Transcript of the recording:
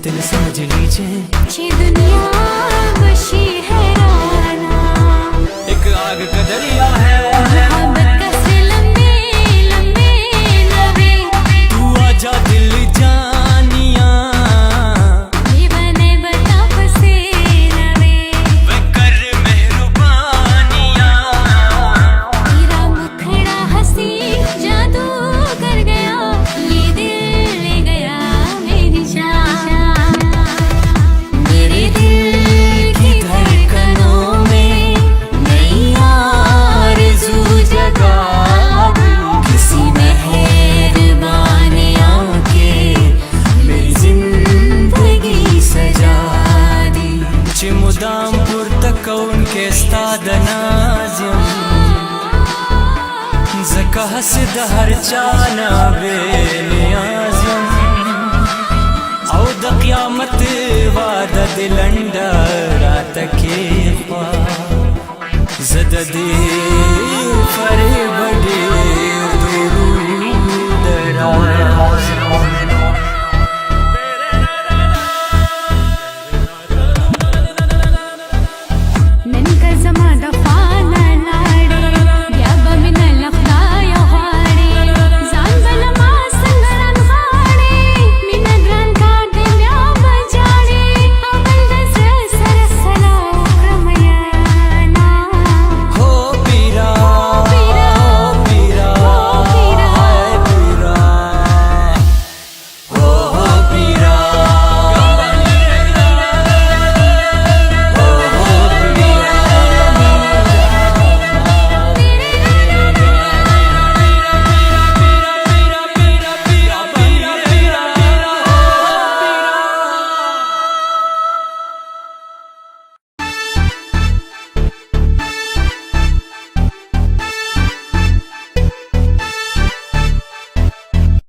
दिल समझ लीजिए ये दुनिया बशी हैराना, एक आग का दरिया है मोहब्बत का से लंबे लंबे लबे, तू आजा दिल जानिया ये बने बता फसे लबे, वे कर मेहरबानिया तेरा मुखड़ा हंसी जादू कर गया, ये दिल ले गया मेरी जान, मेरे दिल की धड़कनों में नई आरज़ू जगा दी, किसी मेहरबान आके मेरी जिंदगी सजा दी। चिमुदामपुर तक उनके स्ताद नाज़िम ज़कहस दहर चाना बे नियाज़िम औ द क़यामत वाद दिलंडर तके ज़द दे फरे बड़े